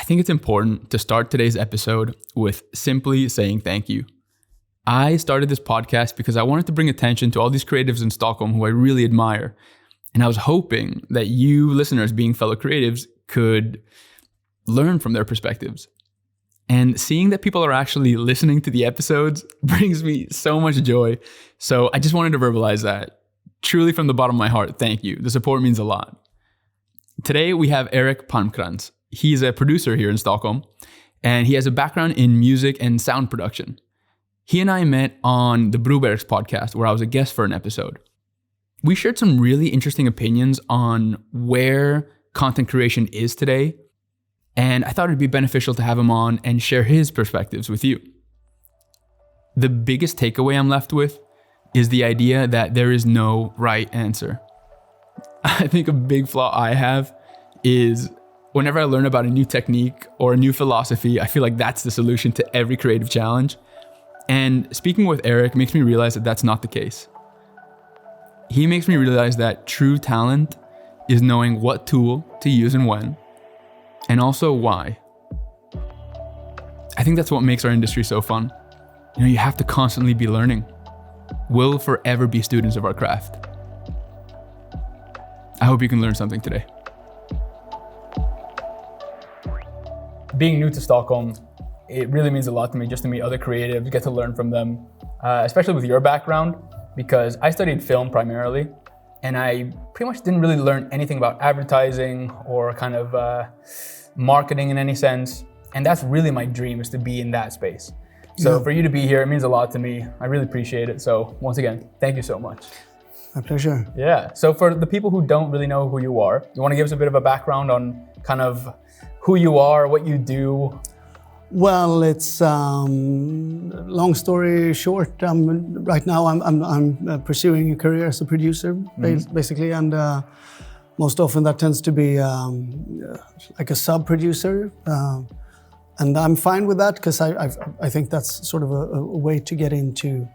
I think it's important to start today's episode with simply saying thank you. I started this podcast because I wanted to bring attention to all these creatives in Stockholm who I really admire. And I was hoping that you listeners, being fellow creatives, could learn from their perspectives. And seeing that people are actually listening to the episodes brings me so much joy. So I just wanted to verbalize that. Truly from the bottom of my heart, thank you. The support means a lot. Today we have Palmcrantz. He's a producer here in Stockholm, and he has a background in music and sound production. He and I met on the Brobergs podcast, where I was a guest for an episode. We shared some really interesting opinions on where content creation is today, and I thought it'd be beneficial to have him on and share his perspectives with you. The biggest takeaway I'm left with is the idea that there is no right answer. I think a big flaw I have is whenever I learn about a new technique or a new philosophy, I feel like that's the solution to every creative challenge. And speaking with Eric makes me realize that that's not the case. He makes me realize that true talent is knowing what tool to use and when, and also why. I think that's what makes our industry so fun. You have to constantly be learning. We'll forever be students of our craft. I hope you can learn something today. Being new to Stockholm, it really means a lot to me just to meet other creatives, get to learn from them, especially with your background, because I studied film primarily, and I pretty much didn't really learn anything about advertising or kind of marketing in any sense. And that's really my dream, is to be in that space. So for you to be here, it means a lot to me. I really appreciate it. So once again, thank you so much. My pleasure. Yeah. So for the people who don't really know who you are, you want to give us a bit of a background on kind of who you are, what you do? Well, it's long story short. Right now, I'm pursuing a career as a producer, basically, and most often that tends to be like a sub-producer, and I'm fine with that because I think that's sort of a way to get into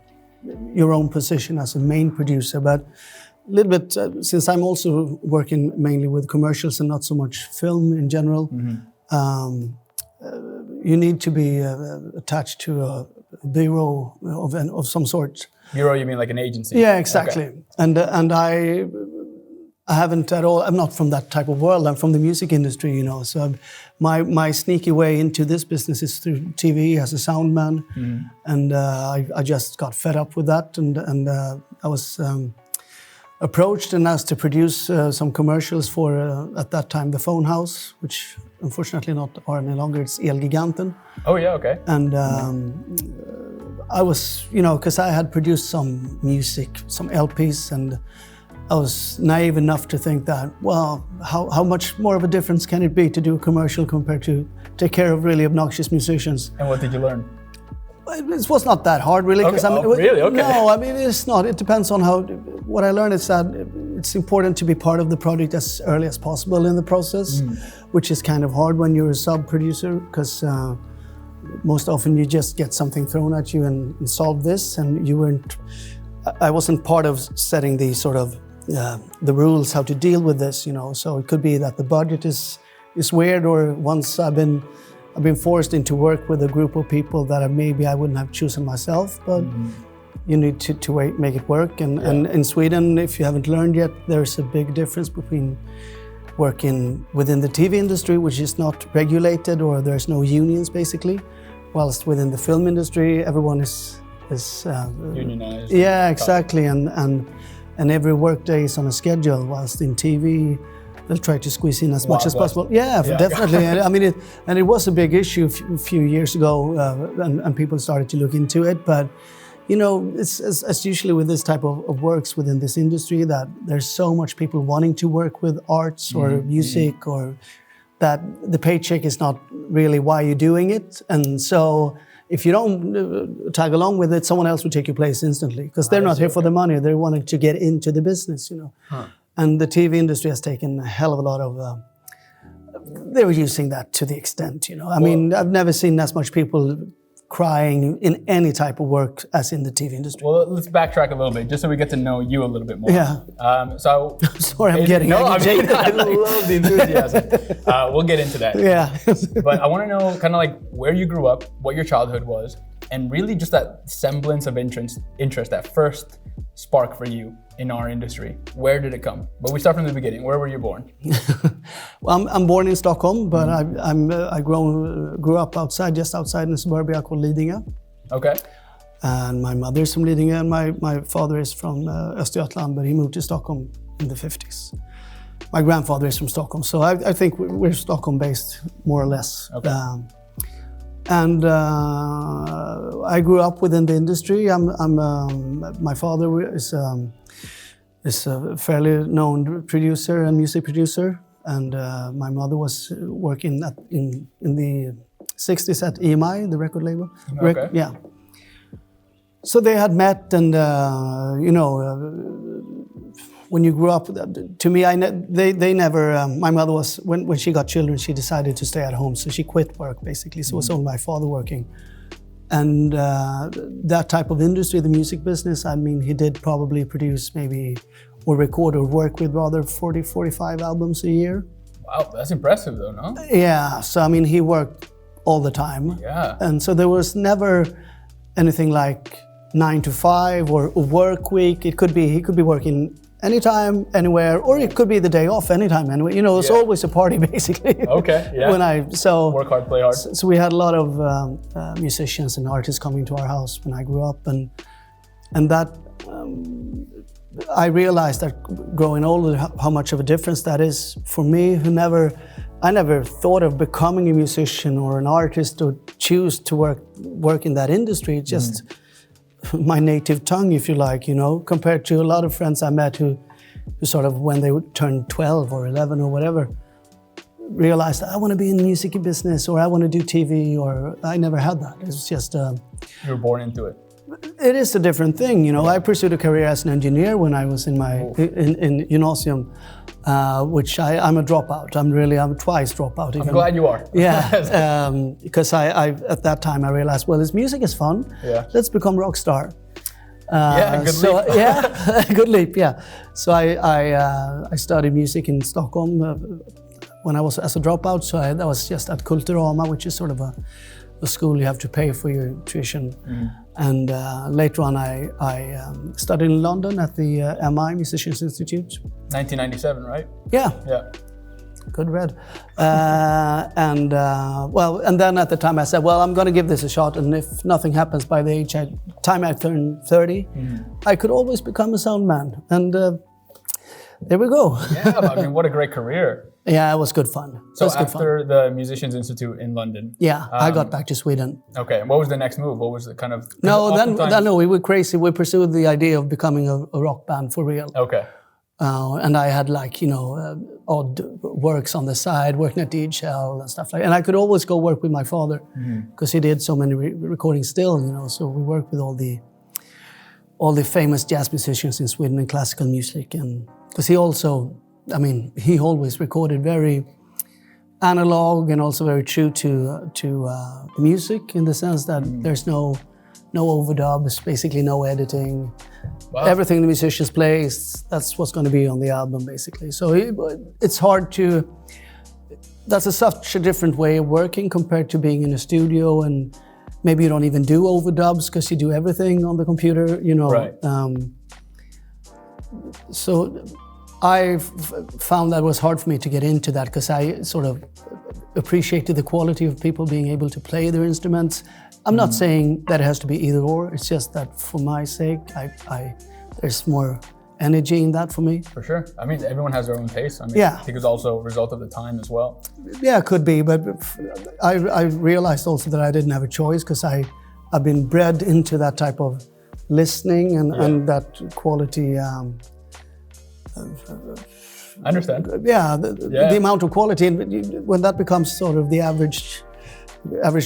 your own position as a main producer. But a little bit, since I'm also working mainly with commercials and not so much film in general. You need to be attached to a bureau of some sort. Bureau, you mean like an agency? Yeah, exactly. Okay. And I haven't at all. I'm not from that type of world. I'm from the music industry, So my sneaky way into this business is through TV as a sound man, and I just got fed up with that, and I was approached and asked to produce some commercials for at that time the Phone House, which unfortunately not are any longer. It's Elgiganten. Oh yeah, okay. And I was, because I had produced some music, some LPs, and I was naive enough to think that, well, how much more of a difference can it be to do a commercial compared to take care of really obnoxious musicians? And what did you learn? It was not that hard, really. Okay. Really? Okay. No, it's not. It depends on how. What I learned is that it's important to be part of the project as early as possible in the process, which is kind of hard when you're a sub-producer, because most often you just get something thrown at you and solve this, and you weren't. I wasn't part of setting the sort of the rules how to deal with this, So it could be that the budget is weird, or once I've been forced into work with a group of people that maybe I wouldn't have chosen myself, but you need to make it work. And in Sweden, if you haven't learned yet, there's a big difference between working within the TV industry, which is not regulated, or there's no unions basically, whilst within the film industry, everyone is unionized. Yeah, exactly. And every workday is on a schedule, whilst in TV, they'll try to squeeze in as much as possible. Yeah, definitely. I mean, it was a big issue a few years ago, and people started to look into it. But it's usually with this type of works within this industry that there's so much people wanting to work with arts or music, or that the paycheck is not really why you're doing it, and so. If you don't tag along with it, someone else will take your place instantly, because they're not here for the money. They're wanting to get into the business, And the TV industry has taken a hell of a lot of. They were using that to the extent, I mean, I've never seen as much people crying in any type of work as in the TV industry. Well, let's backtrack a little bit, just so we get to know you a little bit more. Yeah. So Sorry, I'm getting agitated. I love the enthusiasm. We'll get into that. Yeah. But I want to know kind of like where you grew up, what your childhood was, and really just that semblance of interest, that first spark for you in our industry. Where did it come? But we start from the beginning. Where were you born? Well, I'm born in Stockholm, but I grew up just outside in a suburbia called Lidingö. Okay. And my mother is from Lidingö, and my father is from Östergötland, but he moved to Stockholm in the 50s. My grandfather is from Stockholm, so I think we're Stockholm-based, more or less. Okay. And I grew up within the industry. My father is a fairly known producer and music producer, and my mother was working in the 60s at EMI, the record label. Okay. Yeah. So they had met, and when you grew up, to me, they never. My mother was when she got children, she decided to stay at home, so she quit work basically. So it was only my father working, and that type of industry, the music business. I mean, he did probably produce maybe or record or work with rather 40, 45 albums a year. Wow, that's impressive though, no? Yeah. So I mean, he worked all the time. Yeah. And so there was never anything like 9 to 5 or a work week. He could be working anytime, anywhere, or it could be the day off anytime, anyway. It's always a party, basically. Okay, yeah. Work hard, play hard. So we had a lot of musicians and artists coming to our house when I grew up, and that I realized that growing older, how much of a difference that is for me, I never thought of becoming a musician or an artist or choose to work in that industry. It's just my native tongue, if you like, compared to a lot of friends I met who sort of, when they turned 12 or 11 or whatever, realized I want to be in the music business or I want to do TV, or I never had that. It's just... You were born into it. It is a different thing, I pursued a career as an engineer when I was in gymnasium, which I'm a dropout. I'm twice dropout. I'm glad you are. Yeah, because I at that time I realized, well, this music is fun. Yeah. Let's become rock star. Good leap. Yeah, good leap. Yeah. So I studied music in Stockholm when I was as a dropout. So that was just at Kulturama, which is sort of a school you have to pay for your tuition. And later on, I studied in London at the MI Musicians Institute. 1997, right? Yeah. Yeah. Good read. And then at the time I said, well, I'm going to give this a shot, and if nothing happens by the time I turn 30, I could always become a sound man. And there we go. Yeah, I mean, what a great career. Yeah, it was good fun. So after the Musicians Institute in London? Yeah, I got back to Sweden. Okay, and what was the next move? What was the kind of... No, we were crazy. We pursued the idea of becoming a rock band for real. Okay. And I had odd works on the side, working at DHL and stuff like that. And I could always go work with my father because he did so many recordings still, So we worked with all the famous jazz musicians in Sweden and classical music. And because he also... he always recorded very analog and also very true to music, in the sense that there's no overdubs, basically no editing. Wow. Everything the musicians play, that's what's going to be on the album, basically. So it's hard to... That's such a different way of working compared to being in a studio, and maybe you don't even do overdubs because you do everything on the computer, Right. So I found that it was hard for me to get into that, because I sort of appreciated the quality of people being able to play their instruments. I'm not saying that it has to be either or. It's just that for my sake, there's more energy in that for me. For sure. I mean, everyone has their own taste. I think it's also a result of the time as well. Yeah, it could be. But I realized also that I didn't have a choice, because I've been bred into that type of listening and that quality. I understand. Yeah, the amount of quality, and when that becomes sort of the average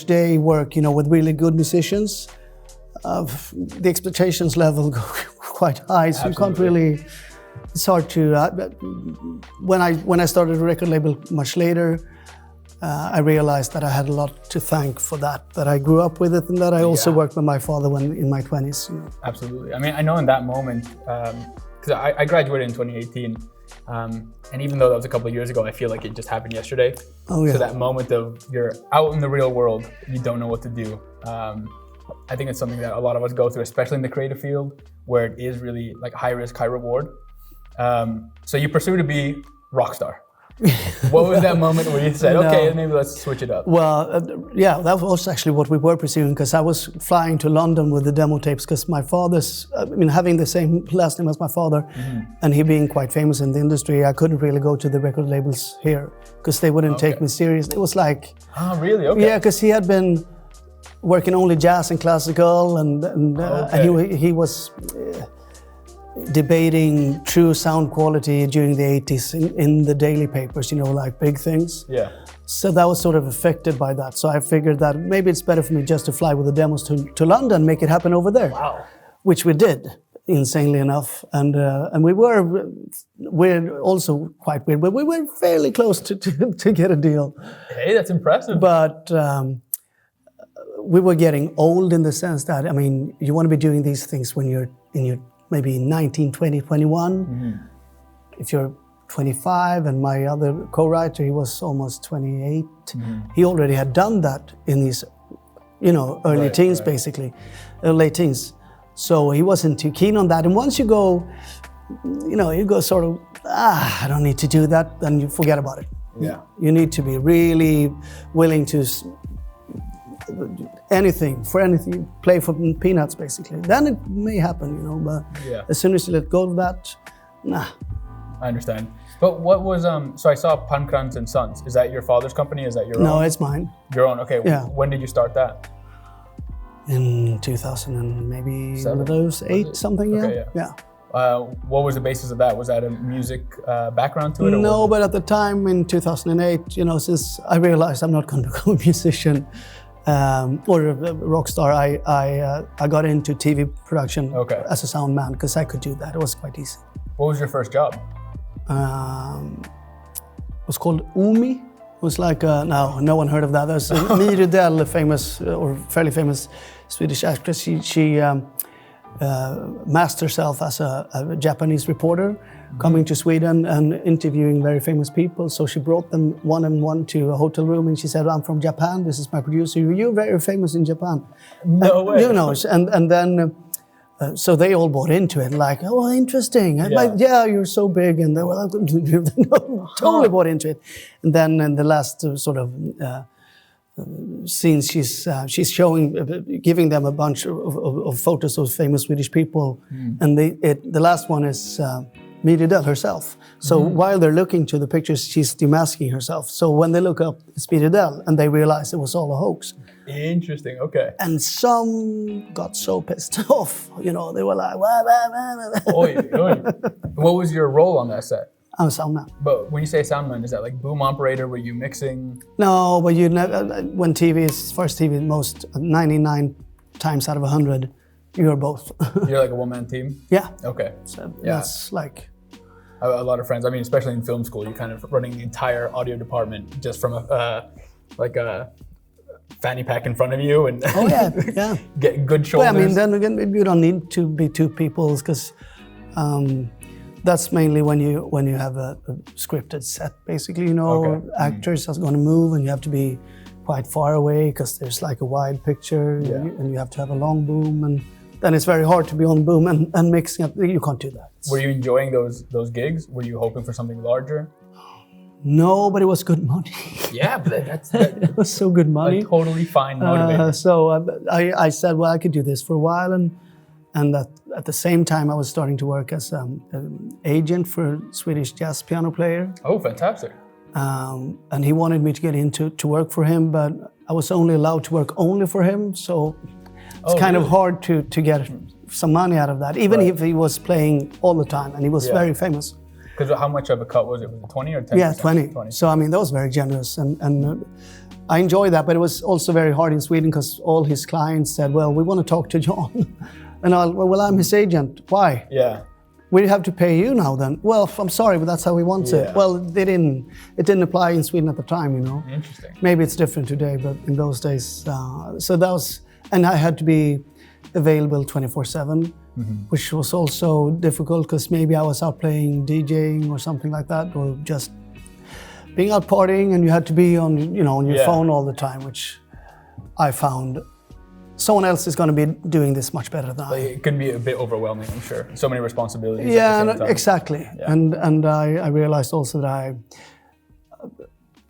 day work, with really good musicians, the expectations level go quite high. So you can't really. It's hard to. When I started a record label much later, I realized that I had a lot to thank for that I grew up with it, and that I also worked with my father when in my 20s. You know. Absolutely. I mean, I know in that moment, because I graduated in 2018, and even though that was a couple of years ago, I feel like it just happened yesterday. Oh yeah. So that moment of you're out in the real world, you don't know what to do. I think it's something that a lot of us go through, especially in the creative field, where it is really like high risk, high reward. So you pursue to be rock star. What was that moment where you said, okay, maybe let's switch it up? Well, yeah, that was actually what we were pursuing, because I was flying to London with the demo tapes, because my father's, having the same last name as my father, and he being quite famous in the industry, I couldn't really go to the record labels here, because they wouldn't take me seriously. It was like... Oh, really? Okay. Yeah, because he had been working only jazz and classical, and he was... debating true sound quality during the 80s in the daily papers, like big things. Yeah. So that was sort of affected by that. So I figured that maybe it's better for me just to fly with the demos to London, make it happen over there. Wow. Which we did, insanely enough. And we're also quite weird, but we were fairly close to get a deal. Hey, that's impressive. But we were getting old in the sense that, you want to be doing these things when you're in your maybe 19, 20, 21. If you're 25, and my other co-writer, he was almost 28. He already had done that in his, early teens, basically, late teens. So he wasn't too keen on that. And once you go, you go sort of, I don't need to do that, then you forget about it. Yeah. You need to be really willing to anything, play for peanuts, basically. Then it may happen, but as soon as you let go of that, nah. I understand. But what was, so I saw Palmcrantz and Sons. Is that your father's company? Is that your own? No, it's mine. Your own, okay. Yeah. When did you start that? In 2000 and maybe one of those, 8 something, okay, yeah. What was the basis of that? Was that a music background to it? No, but at the time in 2008, since I realized I'm not going to become a musician, or a rock star, I got into TV production as a sound man, because I could do that. It was quite easy. What was your first job? It was called Umi. It was like, no one heard of that. There's My Rydell, a famous, or fairly famous Swedish actress. She masked herself as a Japanese reporter, coming to Sweden and interviewing very famous people. So she brought them one on one to a hotel room, and she said, I'm from Japan, this is my producer, you're very famous in Japan. No way. And then, so they all bought into it, like, oh, interesting. Yeah, you're so big. And they were like, totally bought into it. And then in the last sort of scenes, she's showing, giving them a bunch of photos of famous Swedish people. And the last one is My Rydell herself. So while they're looking to the pictures, she's demasking herself. So when they look up, it's My Rydell, and they realize it was all a hoax. Interesting, okay. And some got so pissed off, they were like, Oy. What was your role on that set? I'm a sound man. But when you say sound man, is that like boom operator? Were you mixing? No, but you never, when TV is, first TV, most 99 times out of 100, you're both. You're like a one-man team? Yeah. Okay. So that's like... A lot of friends, especially in film school, you're kind of running the entire audio department just from a fanny pack in front of you and get good shoulders. Well, then again, you don't need to be two people, because that's mainly when you have a scripted set, basically. Actors are going to move, and you have to be quite far away, because there's like a wide picture, and you have to have a long boom, and then it's very hard to be on boom and mixing up. You can't do that. Were you enjoying those gigs? Were you hoping for something larger? No, but it was good money. Yeah, but it was so good money. A totally fine motivator. So I said, well, I could do this for a while, and at the same time I was starting to work as an agent for a Swedish jazz piano player. Oh, fantastic. And he wanted me to get into to work for him, but I was only allowed to work only for him, so it's kind of hard to get some money out of that, even if he was playing all the time, and he was very famous. Because how much of a cut was it? Was it 20 or 10%? Yeah, 20. So, that was very generous. And I enjoyed that, but it was also very hard in Sweden, because all his clients said, well, we want to talk to John. And I'm his agent. Why? Yeah. we have to pay you now then. Well, I'm sorry, but that's how we want it. Well, it didn't apply in Sweden at the time, you know. Interesting. Maybe it's different today, but in those days, so that was, and I had to be available 24/7, which was also difficult because maybe I was out playing DJing or something like that, or just being out partying, and you had to be on, you know, on your phone all the time, which I found someone else is going to be doing this much better than I. It could be a bit overwhelming, I'm sure. So many responsibilities. Yeah, exactly. Yeah. And I realized also that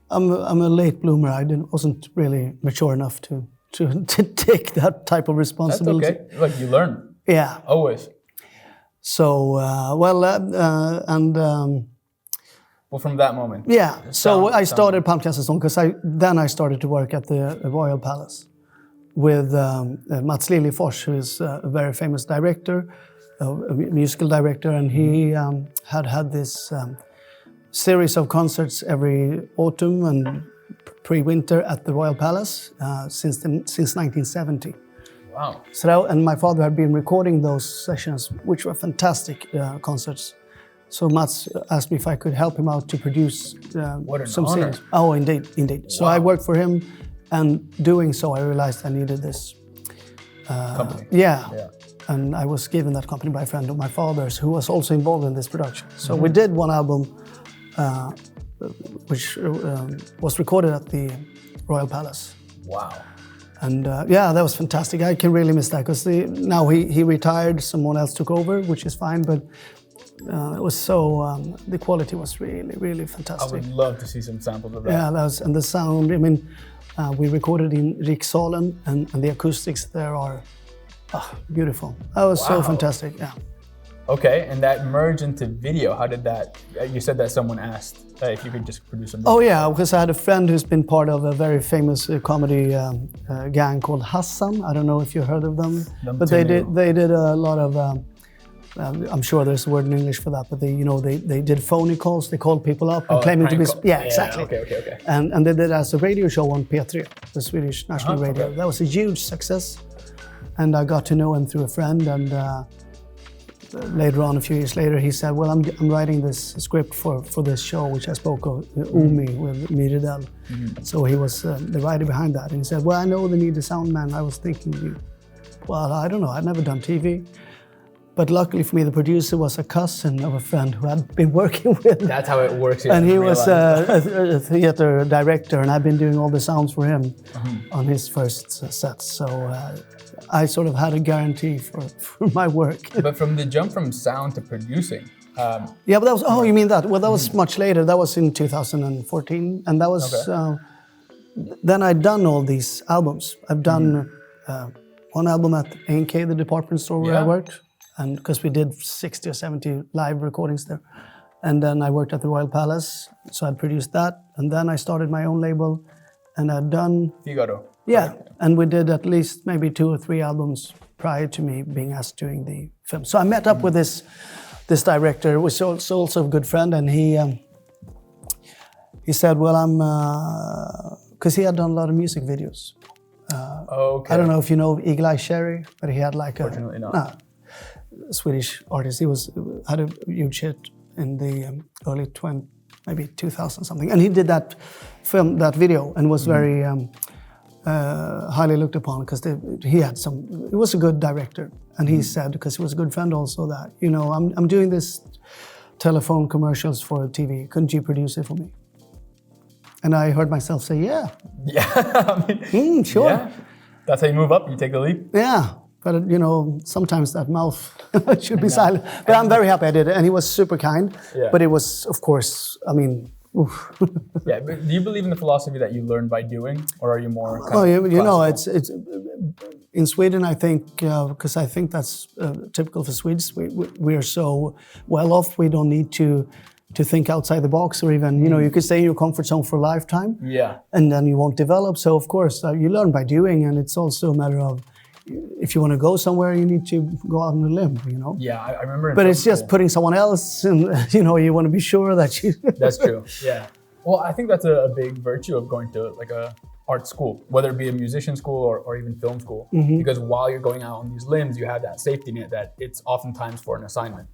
I'm a late bloomer. I wasn't really mature enough to take that type of responsibility. That's okay. Like you learn. Yeah. Always. So well, from that moment. Yeah. So I started Palmcrantz because I started to work at the Royal Palace with Mats Liljefors, who is a very famous director, a musical director, and he had this series of concerts every autumn and pre-winter at the Royal Palace since 1970. Wow. So and my father had been recording those sessions, which were fantastic concerts. So Mats asked me if I could help him out to produce some series. Oh, indeed. So I worked for him, and doing so, I realized I needed this company. Yeah. And I was given that company by a friend of my father's who was also involved in this production. So we did one album, which was recorded at the Royal Palace. Wow. And that was fantastic. I can really miss that because now he retired, someone else took over, which is fine, but it was so, the quality was really, really fantastic. I would love to see some samples of that. Yeah, and the sound, I mean, we recorded in Rikssalen, and the acoustics there are beautiful. That was so fantastic, yeah. Okay, and that merged into video. How did that, you said that someone asked if you could just produce a video. Oh yeah, because I had a friend who's been part of a very famous comedy gang called Hassan. I don't know if you heard of them, but they did a lot of, I'm sure there's a word in English for that, but they did phony calls. They called people up and claiming to be... Yeah, exactly. Okay. And they did as a radio show on P3, the Swedish national radio. Okay. That was a huge success. And I got to know him through a friend, and later on, a few years later, he said, well, I'm writing this script for this show, which I spoke of, Umi, with Miridel. So he was the writer behind that. And he said, well, I know they need a sound man. I was thinking, well, I don't know, I'd never done TV. But luckily for me, the producer was a cousin of a friend who I'd been working with. That's how it works. And he was a theater director, and I've been doing all the sounds for him on his first sets. So I sort of had a guarantee for my work. But from the jump from sound to producing. Yeah, but that was, you mean that? Well, that was much later. That was in 2014. And that was, then I'd done all these albums. I've done one album at Ingen, the department store where I worked. And because we did 60 or 70 live recordings there. And then I worked at the Royal Palace, so I produced that. And then I started my own label, and I'd done... Figaro. Yeah, and we did at least maybe 2 or 3 albums prior to me being asked doing the film. So I met up with this director, who was also a good friend, and he said, well, I'm... Because he had done a lot of music videos. Okay. I don't know if you know Eagle Eye Cherry, but he had like Fortunately not. Swedish artist. He had a huge hit in the early 2000 something, and he did that film, that video, and was very highly looked upon because he was a good director, and he said, because he was a good friend also, that I'm doing this telephone commercials for TV. Couldn't you produce it for me? And I heard myself say, yeah. Sure. Yeah. That's how you move up. You take the leap. Yeah. But, sometimes that mouth should be silent. But I'm very happy I did it. And he was super kind. Yeah. But it was, of course, oof. Yeah, but do you believe in the philosophy that you learn by doing? Or are you more it's in Sweden, I think, because I think that's typical for Swedes. We are so well off. We don't need to think outside the box, or even, you could stay in your comfort zone for a lifetime. Yeah. And then you won't develop. So, of course, you learn by doing. And it's also a matter of, if you want to go somewhere, you need to go out on a limb, Yeah, I remember. But it's just putting someone else, and you want to be sure that you. That's true. Yeah. Well, I think that's a big virtue of going to like a art school, whether it be a musician school or even film school, because while you're going out on these limbs, you have that safety net that it's oftentimes for an assignment.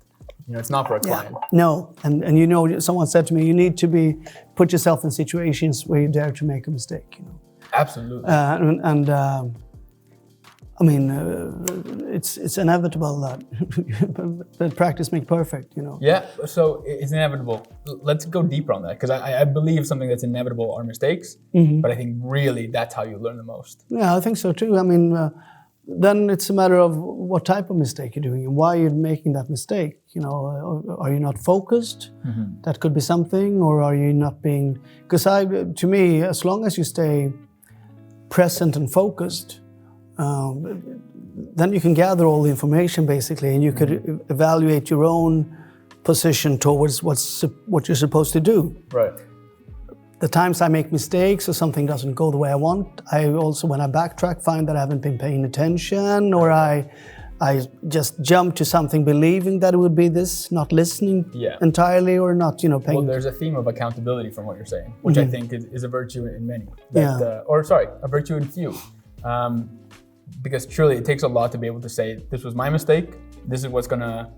It's not for a client. No, and someone said to me, you need to put yourself in situations where you dare to make a mistake. Absolutely. I mean, it's inevitable that practice makes perfect. Yeah, so it's inevitable. Let's go deeper on that, because I believe something that's inevitable are mistakes, but I think really that's how you learn the most. Yeah, I think so too. I mean, then it's a matter of what type of mistake you're doing and why you're making that mistake. Are you not focused? That could be something, or are you not being? Because to me, as long as you stay present and focused, then you can gather all the information basically, and you could evaluate your own position towards what you're supposed to do. Right. The times I make mistakes or something doesn't go the way I want, I also, when I backtrack, find that I haven't been paying attention, or I just jump to something believing that it would be this, not listening entirely, or not, paying. Well, there's a theme of accountability from what you're saying, which I think is a virtue in many. A virtue in few. Because truly it takes a lot to be able to say, this was my mistake, this is what's gonna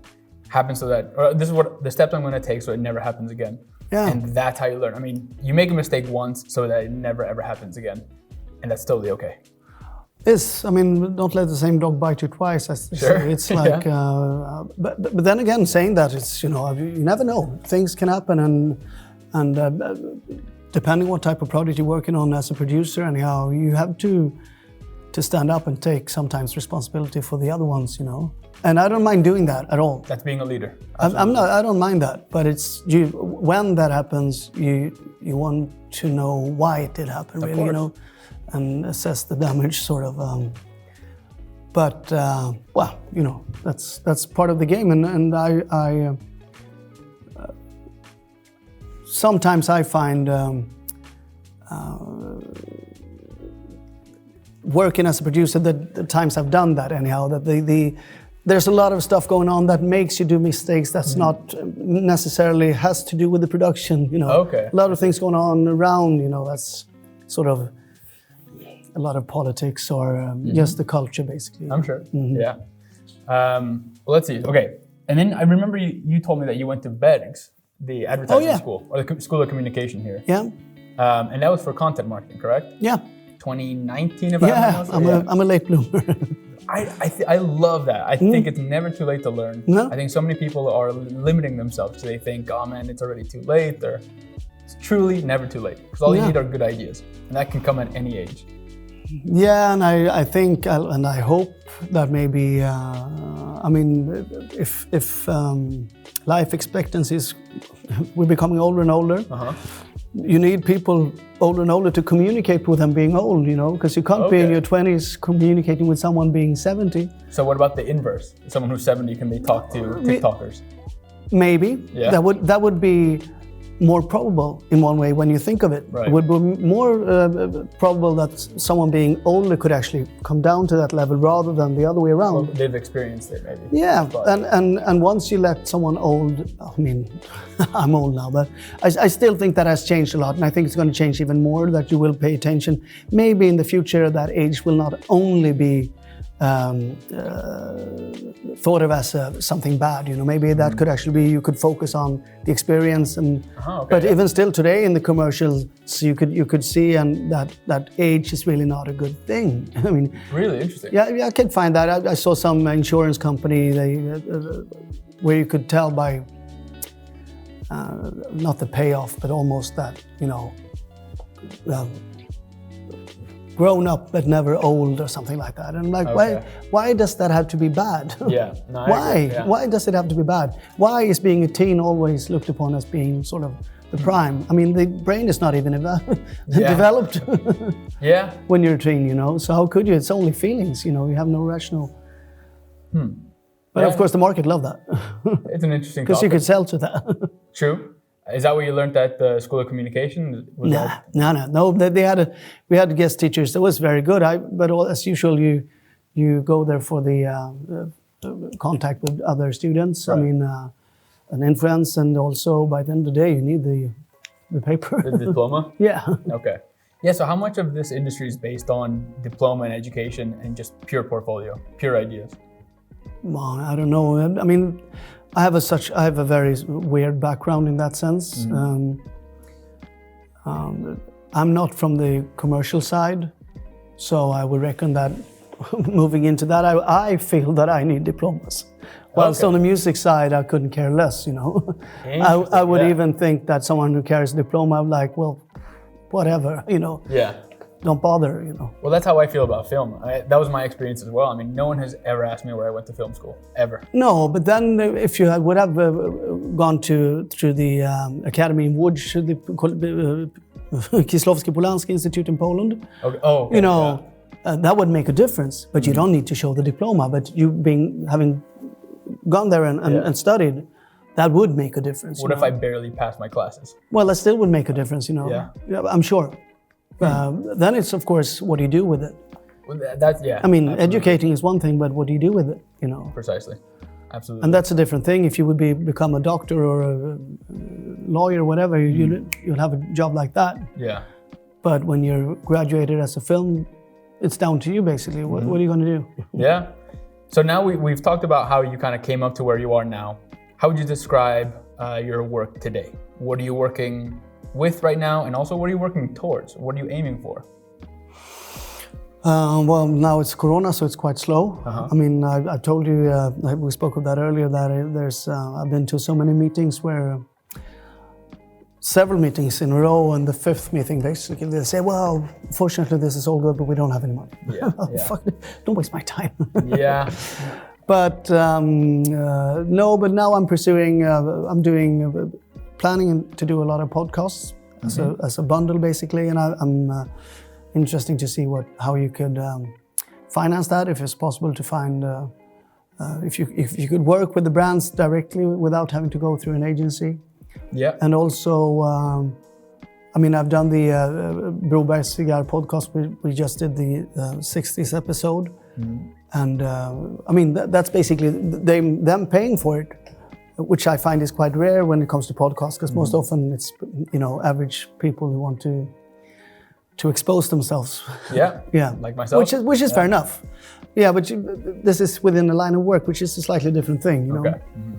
happen or this is what the steps I'm gonna take so it never happens again. Yeah. And that's how you learn. I mean, you make a mistake once so that it never ever happens again. And that's totally okay. Yes, I mean, don't let the same dog bite you twice. Sure. It's like, but then again, saying that, it's, you never know. Things can happen, and depending what type of project you're working on as a producer, anyhow, you have to stand up and take sometimes responsibility for the other ones, And I don't mind doing that at all. That's being a leader. I don't mind that, but it's when that happens, you want to know why it did happen, really, and assess the damage, sort of. That's part of the game, and I sometimes I find working as a producer, the times I've done that anyhow, that there's a lot of stuff going on that makes you do mistakes that's not necessarily has to do with the production, Okay. A lot of things going on around, that's sort of a lot of politics or just the culture, basically. I'm sure, yeah. Well, let's see, okay. And then I remember you told me that you went to Bergs, the advertising school, or the School of Communication here. Yeah. And that was for content marketing, correct? Yeah. 2019, I'm a late bloomer. I love that. I think it's never too late to learn. No. I think so many people are limiting themselves because they think, oh man, it's already too late. Or it's truly never too late, because all you need are good ideas, and that can come at any age. Yeah, and I think and I hope that maybe if life expectancies we're becoming older and older. You need people older and older to communicate with them being old, because you can't be in your 20s communicating with someone being 70. So what about the inverse? Someone who's 70 can be talked to TikTokers? Maybe. Yeah. That would be more probable in one way when you think of it. Right. It would be more probable that someone being older could actually come down to that level rather than the other way around. Well, they've experienced it, maybe. Yeah, and once you let someone old, I mean, I'm old now, but I still think that has changed a lot, and I think it's going to change even more, that you will pay attention. Maybe in the future that age will not only be thought of as something bad, maybe that could actually be, you could focus on the experience, and but even still today in the commercials, you could see and that age is really not a good thing. I mean, really interesting. Yeah, I can find that. I saw some insurance company where you could tell by not the payoff, but almost that grown up but never old or something like that. And I'm like, why does that have to be bad? Yeah. No, why? Agree, yeah. Why does it have to be bad? Why is being a teen always looked upon as being sort of the prime? I mean, the brain is not even developed when you're a teen, so how could you? It's only feelings, you have no rational. But of course the market loved that. It's an interesting topic. Because you could sell to that. True. Is that what you learned at the School of Communication? No. We had guest teachers. That was very good. But as usual, you go there for the contact with other students. Right. I mean, an influence, and also by the end of the day, you need the paper. The diploma? Yeah. Okay. Yeah. So how much of this industry is based on diploma and education and just pure portfolio, pure ideas? Well, I don't know. I mean, I have a very weird background in that sense. I'm not from the commercial side, so I would reckon that moving into that, I feel that I need diplomas. Whilst on the music side, I couldn't care less, you know. I would even think that someone who carries a diploma, I'm like, well, whatever, you know. Yeah. Don't bother, you know. Well, that's how I feel about film. That was my experience as well. I mean, no one has ever asked me where I went to film school, ever. No, but then if you would have gone through the academy in Łódź, the Kieslowski-Polański Institute in Poland, okay, you know, that would make a difference. But you don't need to show the diploma. But you having gone there and studied, that would make a difference. What if I barely passed my classes? Well, that still would make a difference, you know. Yeah, I'm sure. Then it's, of course, what do you do with it? Well, I mean, educating is one thing, but what do you do with it, you know? Precisely. Absolutely. And that's a different thing. If you would become a doctor or a lawyer, whatever, you'll have a job like that. Yeah. But when you're graduated as a film, it's down to you, basically. What are you going to do? Yeah. So now we've talked about how you kind of came up to where you are now. How would you describe your work today? What are you working with right now, and also what are you working towards? What are you aiming for? Well, now it's Corona, so it's quite slow. I mean, I told you, we spoke of that earlier, that I've been to so many meetings where several meetings in a row, and the fifth meeting, basically, they say, well, fortunately, this is all good, but we don't have any money. Fuck it. Don't waste my time. Yeah. But no, but now I'm pursuing, planning to do a lot of podcasts as a bundle, basically, and I'm interesting to see how you could finance that, if it's possible to find, if you could work with the brands directly without having to go through an agency. Yeah. And also, I mean, I've done the Broberg Cigar podcast. We just did the 60th episode, and I mean that's basically them paying for it, which I find is quite rare when it comes to podcasts, because most often it's, you know, average people who want to expose themselves. Yeah. Like myself. Which is fair enough. Yeah, but this is within the line of work, which is a slightly different thing, you know.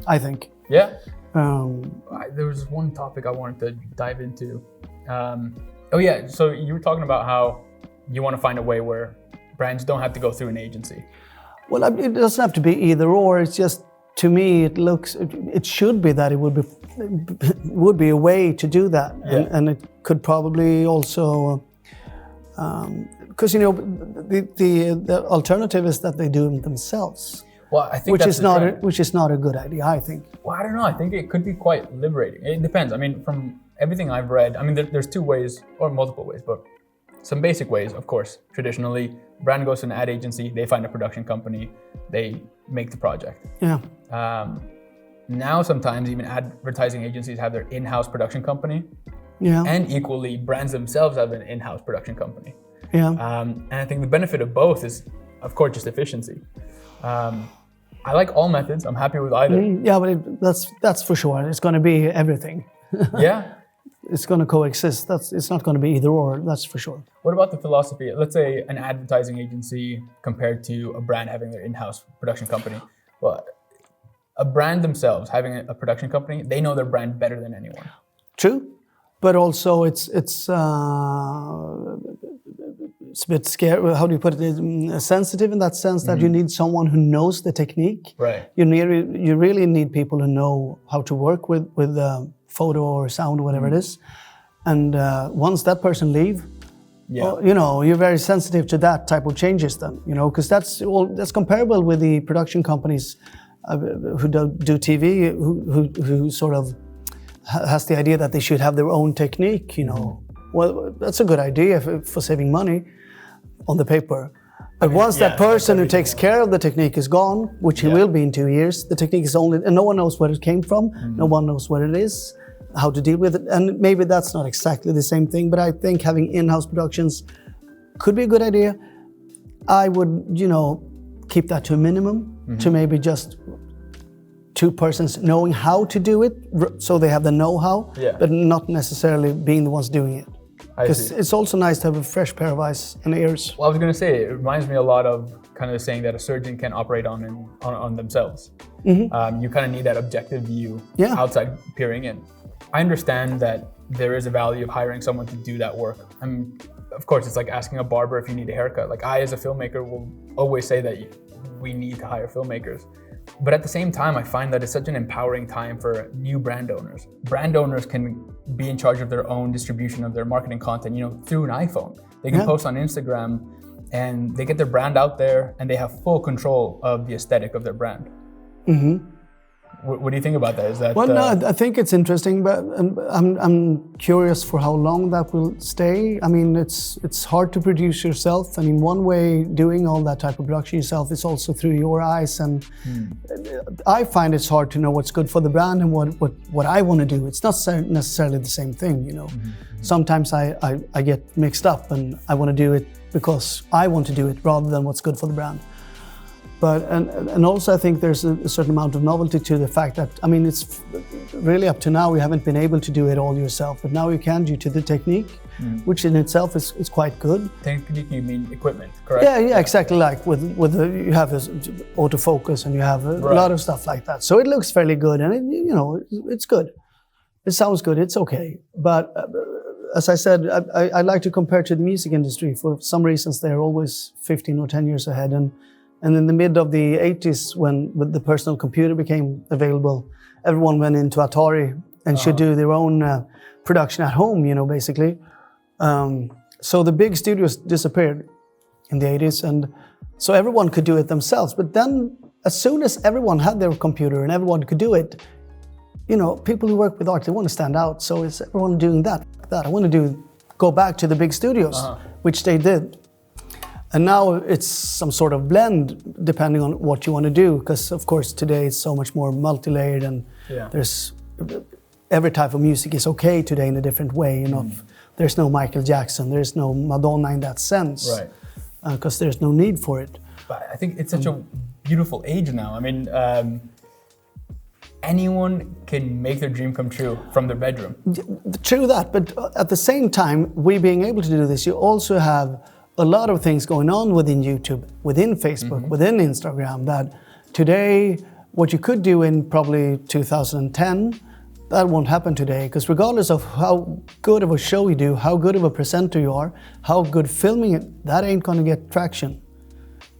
I think. Yeah. There was one topic I wanted to dive into. So you were talking about how you want to find a way where brands don't have to go through an agency. Well, it doesn't have to be either or. It's just, to me, it should be that it would be a way to do that, and it could probably also, because you know, the alternative is that they do it themselves. Well, I think which is not a good idea, I think. Well, I don't know. I think it could be quite liberating. It depends. I mean, from everything I've read, I mean, there's two ways, or multiple ways, but some basic ways, of course. Traditionally, brand goes to an ad agency, they find a production company, they make the project. Yeah. Now, sometimes even advertising agencies have their in-house production company. Yeah. And equally, brands themselves have an in-house production company. Yeah. And I think the benefit of both is, of course, just efficiency. I like all methods. I'm happy with either. Yeah, but that's for sure. It's going to be everything. Yeah. It's going to coexist. It's not going to be either or. That's for sure. What about the philosophy? Let's say an advertising agency compared to a brand having their in-house production company. Well, a brand themselves having a production company, they know their brand better than anyone. True, but also it's a bit scary. How do you put it? Sensitive in that sense that you need someone who knows the technique. Right. You really need people who know how to work with photo or sound or whatever it is. And once that person leave, you know, you're very sensitive to that type of changes. Then, you know, because that's comparable with the production companies who do TV, who sort of has the idea that they should have their own technique. You know, well, that's a good idea for saving money on the paper. But once that person who takes care of the technique is gone, which he will be in 2 years, the technique is only, and no one knows where it came from, no one knows what it is, how to deal with it. And maybe that's not exactly the same thing, but I think having in-house productions could be a good idea. I would, you know, keep that to a minimum, to maybe just 2 persons knowing how to do it, so they have the know-how, but not necessarily being the ones doing it. Because it's also nice to have a fresh pair of eyes and ears. Well, I was going to say, it reminds me a lot of kind of the saying that a surgeon can operate on themselves. You kind of need that objective view outside peering in. I understand that there is a value of hiring someone to do that work. Of course, it's like asking a barber if you need a haircut. Like I, as a filmmaker, will always say that we need to hire filmmakers. But at the same time, I find that it's such an empowering time for new brand owners. Brand owners can be in charge of their own distribution of their marketing content, through an iPhone. They can post on Instagram and they get their brand out there and they have full control of the aesthetic of their brand. What do you think about that? Is that no, I think it's interesting, but I'm curious for how long that will stay. I mean, it's hard to produce yourself. I mean, one way doing all that type of production yourself is also through your eyes, and I find it's hard to know what's good for the brand and what I want to do. It's not necessarily the same thing, Sometimes I get mixed up and I want to do it because I want to do it rather than what's good for the brand. But and also I think there's a certain amount of novelty to the fact that, I mean, it's really up to now, you haven't been able to do it all yourself, but now you can due to the technique, which in itself is quite good. Technique, you mean equipment, correct? Yeah, exactly. Like you have this autofocus and you have a lot of stuff like that. So it looks fairly good and it's good. It sounds good, it's okay. But as I said, I like to compare to the music industry. For some reasons, they're always 15 or 10 years ahead. And in the mid of the 80s, when the personal computer became available, everyone went into Atari and should do their own production at home, basically. So the big studios disappeared in the 80s, and so everyone could do it themselves. But then, as soon as everyone had their computer and everyone could do it, people who work with art, they want to stand out. So is everyone doing that? I want to go back to the big studios, which they did. And now it's some sort of blend depending on what you want to do, because of course today it's so much more multi-layered and there's every type of music is okay today in a different way. There's no Michael Jackson, there's no Madonna in that sense, because there's no need for it. But I think it's such a beautiful age now. I mean, anyone can make their dream come true from their bedroom. True that, but at the same time, we being able to do this, you also have a lot of things going on within YouTube, within Facebook, within Instagram, that today, what you could do in probably 2010, that won't happen today. Because regardless of how good of a show you do, how good of a presenter you are, how good filming it, that ain't gonna get traction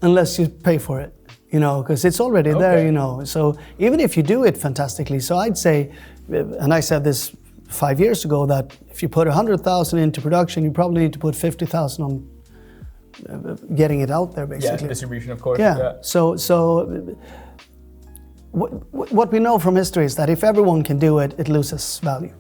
unless you pay for it, because it's already there, So even if you do it fantastically, so I'd say, and I said this 5 years ago, that if you put 100,000 into production, you probably need to put 50,000 on getting it out there, basically. Yeah, distribution, of course. Yeah. So what we know from history is that if everyone can do it, it loses value.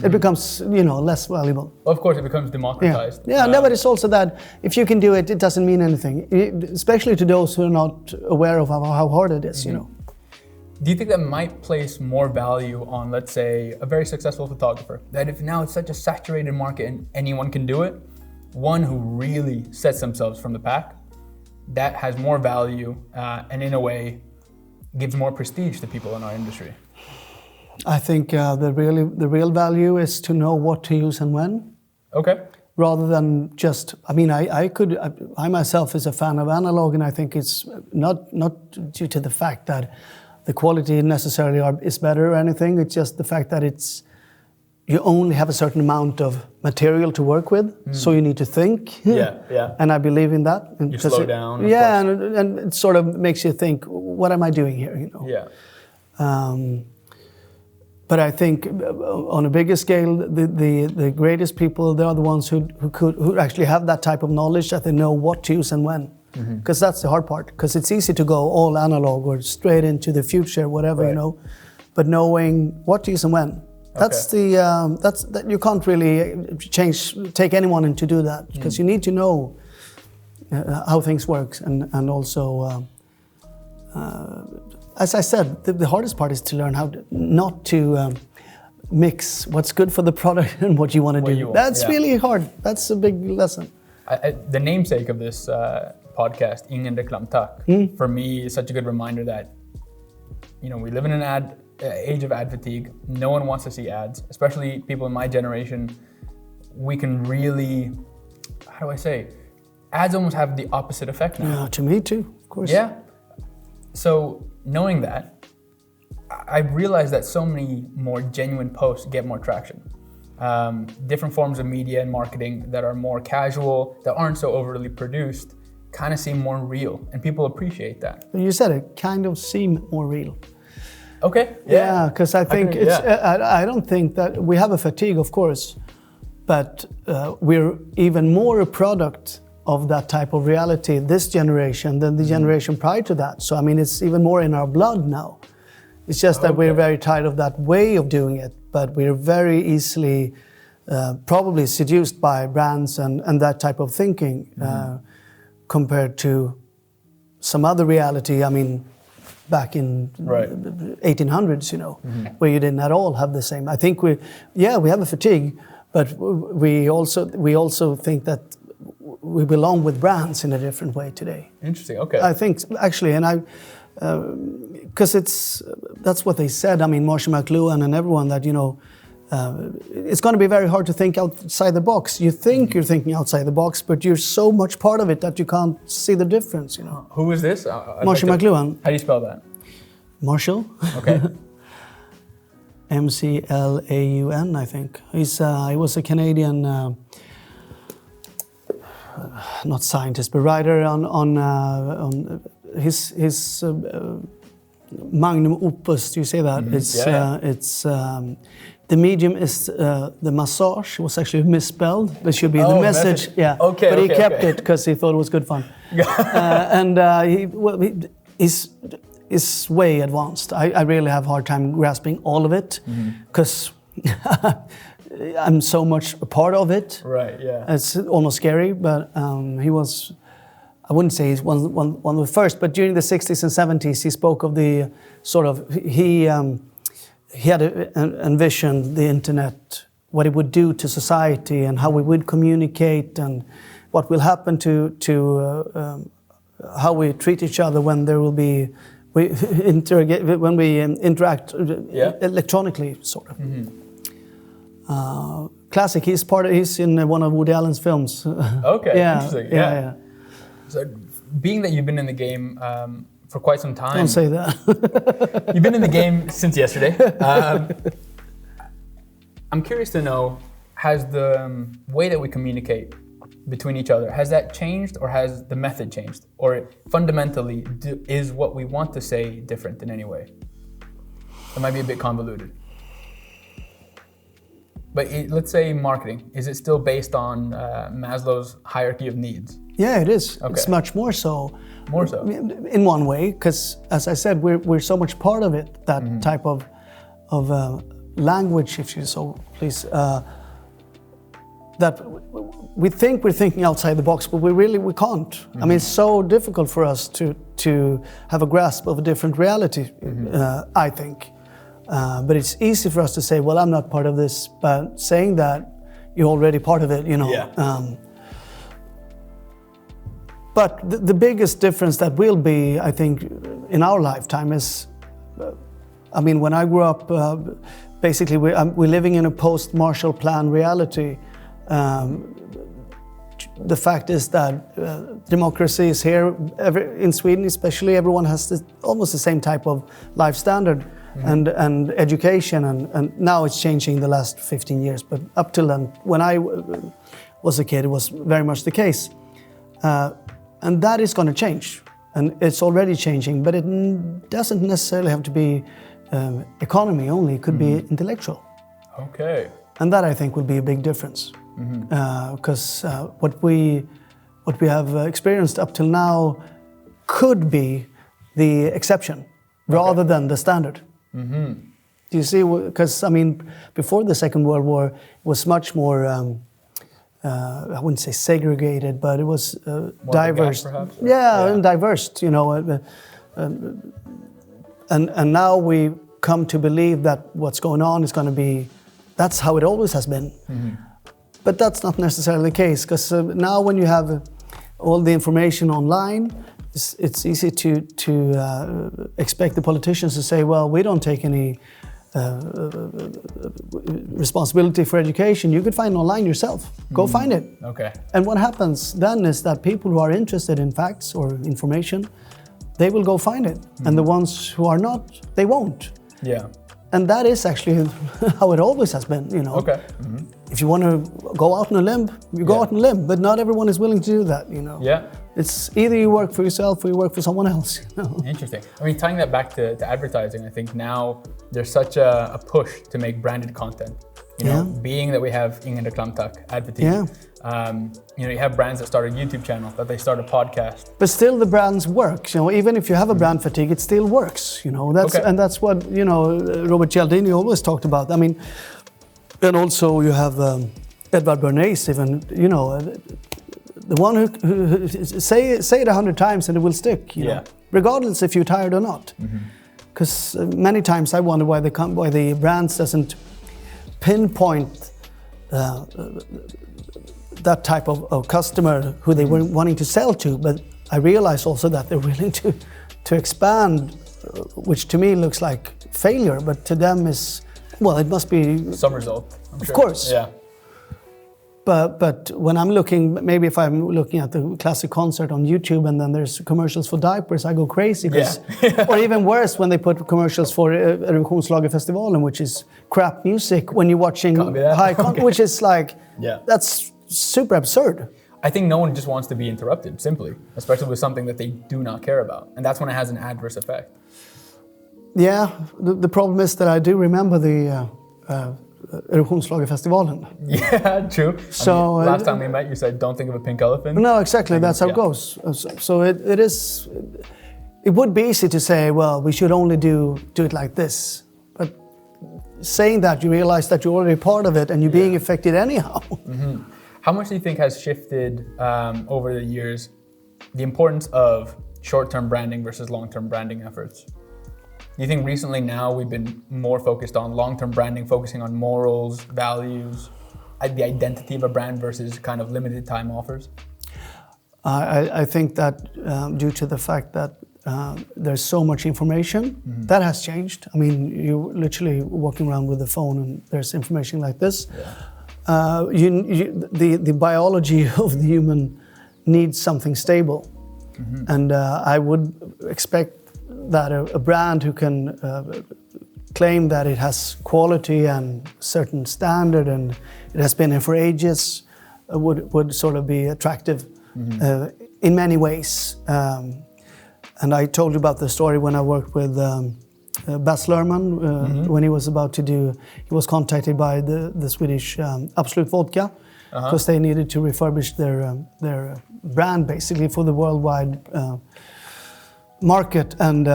It becomes, less valuable. Well, of course, it becomes democratized. No, but it's also that if you can do it, it doesn't mean anything, especially to those who are not aware of how hard it is, Do you think that might place more value on, let's say, a very successful photographer? That if now it's such a saturated market and anyone can do it, one who really sets themselves from the pack, that has more value and in a way gives more prestige to people in our industry? I think the real value is to know what to use and when. Okay. Rather than just, I myself is a fan of analog, and I think it's not due to the fact that the quality necessarily is better or anything. It's just the fact that you only have a certain amount of material to work with, so you need to think. Yeah. And I believe in that. You slow down. And it sort of makes you think, what am I doing here? Yeah. But I think on a bigger scale, the greatest people, they are the ones who actually have that type of knowledge, that they know what to use and when. Because that's the hard part. Because it's easy to go all analog or straight into the future, whatever, But knowing what to use and when. That's that you can't really take anyone in to do that, because you need to know how things work, and also, as I said, the hardest part is to learn how not to mix what's good for the product and what you want to do. That's really hard. That's a big lesson. The namesake of this podcast, Ingen Reklam Tack, for me is such a good reminder that we live in an age of ad fatigue. No one wants to see ads, especially people in my generation. we can really, how do I say, ads almost have the opposite effect now. Yeah, to me too, of course. Yeah. So knowing that, I realized that so many more genuine posts get more traction. Different forms of media and marketing that are more casual, that aren't so overly produced, kind of seem more real, and people appreciate that. You said it, kind of seem more real. Okay. Yeah, because I think I don't think that we have a fatigue, of course, but we're even more a product of that type of reality this generation than the generation prior to that. So I mean, it's even more in our blood now. It's just that we're very tired of that way of doing it, but we're very easily probably seduced by brands and that type of thinking compared to some other reality. I mean, back in 1800s, you know, where you didn't at all have the same. I think we have a fatigue, but we also think that we belong with brands in a different way today. Interesting. Okay. I think actually, and because that's what they said. I mean, Marshall McLuhan and everyone that, you know, it's going to be very hard to think outside the box. You think you're thinking outside the box, but you're so much part of it that you can't see the difference, you know. Who is this? Marshall McLuhan. How do you spell that? Marshall. Okay. McLaun, I think. He was a Canadian, not scientist, but writer on his magnum opus. Do you say that? It's the medium is the massage. It was actually misspelled. It should be the message. Yeah. Okay. But he kept it because he thought it was good fun. Is way advanced. I really have a hard time grasping all of it because I'm so much a part of it. Right. Yeah. It's almost scary, but he was. I wouldn't say he's one of the first, but during the 60s and 70s, he spoke of the sort of, he had envisioned the internet, what it would do to society and how we would communicate and what will happen to how we treat each other when there will be, when we interact electronically, sort of. Classic, he's in one of Woody Allen's films. Okay, interesting. Yeah. So, being that you've been in the game for quite some time. Don't say that. You've been in the game since yesterday. I'm curious to know, has the way that we communicate between each other, has that changed, or has the method changed? Or fundamentally, is what we want to say different in any way? It might be a bit convoluted. But let's say marketing, is it still based on Maslow's hierarchy of needs? Yeah, it is. Okay. It's much more so. More so? In one way, because as I said, we're so much part of it, that type of language, if you so please, that we think we're thinking outside the box, but we can't. I mean, it's so difficult for us to have a grasp of a different reality, I think. But it's easy for us to say, well, I'm not part of this, but saying that, you're already part of it, you know. Yeah. But the biggest difference that will be, I think, in our lifetime is, I mean, when I grew up, basically we're living in a post-Marshall Plan reality. The fact is that democracy is here. In Sweden especially, everyone has almost the same type of life standard and education, and now it's changing the last 15 years. But up till then, when I was a kid, it was very much the case. And that is going to change, and it's already changing, but it doesn't necessarily have to be economy only, it could be intellectual. Okay. And that, I think, will be a big difference. Because what we have experienced up till now could be the exception rather than the standard. Do you see? Because, I mean, before the Second World War, it was much more... I wouldn't say segregated, but it was diverse. Perhaps? And diverse, you know. And now we come to believe that what's going on is going to be, that's how it always has been. But that's not necessarily the case, because now when you have all the information online, it's easy to expect the politicians to say, well, we don't take any responsibility for education, you could find online yourself. Go find it. Okay. And what happens then is that people who are interested in facts or information, they will go find it. And the ones who are not, they won't. Yeah. And that is actually how it always has been, you know. Okay. If you want to go out on a limb, you go out on a limb, but not everyone is willing to do that, you know. Yeah. It's either you work for yourself or you work for someone else. You know? Interesting. I mean, tying that back to advertising, I think now there's such a push to make branded content. You know, being that we have Ingen Reklam Tack, advertising. You know, you have brands that start a YouTube channel, that they start a podcast. But still the brands work. You know, even if you have a brand fatigue, it still works. You know, and that's what, you know, Robert Cialdini always talked about. I mean, and also you have Edvard Bernays, even, you know, the one who say it 100 times and it will stick, you know, regardless if you're tired or not. Because many times I wonder why the brands doesn't pinpoint that type of customer who they were wanting to sell to. But I realize also that they're willing to expand, which to me looks like failure, but to them is, well, it must be some result, I'm sure. Of course. Yeah. But when I'm looking, maybe if I'm looking at the classic concert on YouTube and then there's commercials for diapers, I go crazy. Or even worse, when they put commercials for Eurovisionsschlagerfestivalen, which is crap music, when you're watching which is like, that's super absurd. I think no one just wants to be interrupted, simply, especially with something that they do not care about. And that's when it has an adverse effect. Yeah, the problem is that I do remember the Eurovisionsschlagerfestivalen. Yeah, true. So I mean, last time we met, you said, "Don't think of a pink elephant." No, exactly. That's how it goes. So it is. It would be easy to say, well, we should only do it like this. But saying that, you realize that you're already part of it and you're being affected anyhow. How much do you think has shifted over the years, the importance of short-term branding versus long-term branding efforts? Do you think recently now we've been more focused on long-term branding, focusing on morals, values, the identity of a brand versus kind of limited time offers? I think that due to the fact that there's so much information, that has changed. I mean, you're literally walking around with a phone and there's information like this. The biology of the human needs something stable. And I would expect that a brand who can claim that it has quality and certain standard and it has been here for ages would sort of be attractive in many ways. And I told you about the story when I worked with Baz Luhrmann when he was contacted by the Swedish Absolut Vodka because they needed to refurbish their brand basically for the worldwide market, and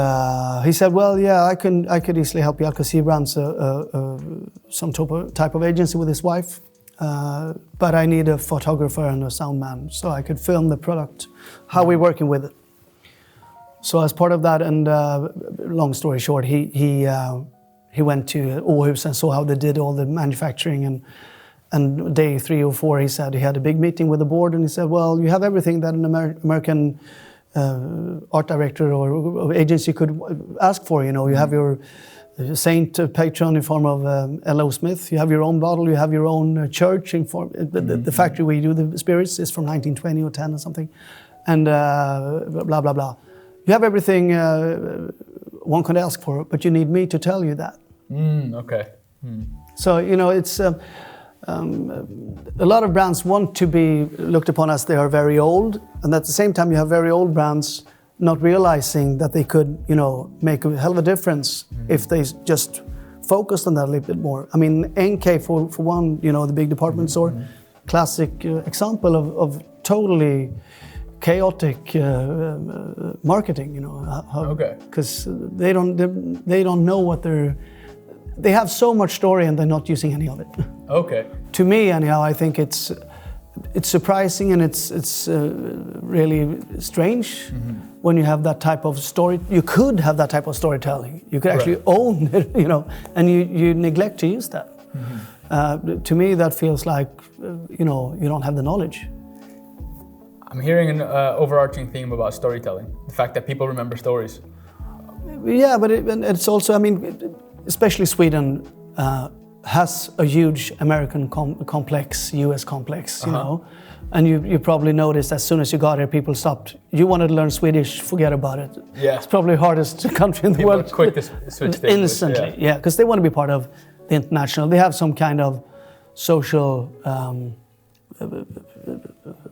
he said, "Well, yeah, I could easily help you out because he runs some type of agency with his wife, but I need a photographer and a sound man so I could film the product, how we're working with it." So as part of that, and long story short, he went to Åhus and saw how they did all the manufacturing, and day 3 or 4, he said he had a big meeting with the board, and he said, "Well, you have everything that an American art director or agency could ask for. You know, you have your saint patron in form of L.O. Smith. You have your own bottle. You have your own church in form. The factory where you do the spirits is from 1920 or 10 or something, and blah blah blah. You have everything one could ask for, but you need me to tell you that." Okay. So you know, it's. A lot of brands want to be looked upon as they are very old, and at the same time you have very old brands not realizing that they could, you know, make a hell of a difference if they just focused on that a little bit more. I mean, NK for one, you know, the big department store, classic example of totally chaotic marketing, you know. Because they don't know what they have so much story and they're not using any of it. Okay. To me, anyhow, I think it's surprising and it's really strange when you have that type of story. You could have that type of storytelling. You could actually own it, you know, and you neglect to use that. To me, that feels like, you know, you don't have the knowledge. I'm hearing an overarching theme about storytelling. The fact that people remember stories. Yeah, but it's also, I mean, especially Sweden, has a huge American complex, US complex, you know. And you probably noticed as soon as you got here, people stopped. You wanted to learn Swedish, forget about it. Yeah. It's probably the hardest country in the People world. are quick to switch to English, instantly, yeah, because they want to be part of the international. They have some kind of social,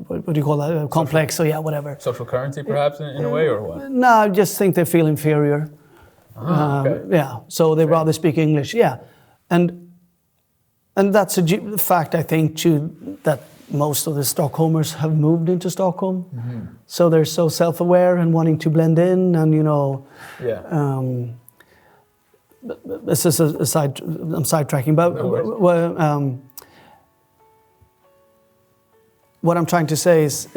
what do you call that? Complex, so yeah, whatever. Social currency, perhaps, in a way, or what? No, I just think they feel inferior. Okay. Yeah, so they rather speak English, yeah. And that's a fact, I think, too, that most of the Stockholmers have moved into Stockholm. So they're so self-aware and wanting to blend in, and, you know... Yeah. This is a side... I'm sidetracking, but... No what I'm trying to say is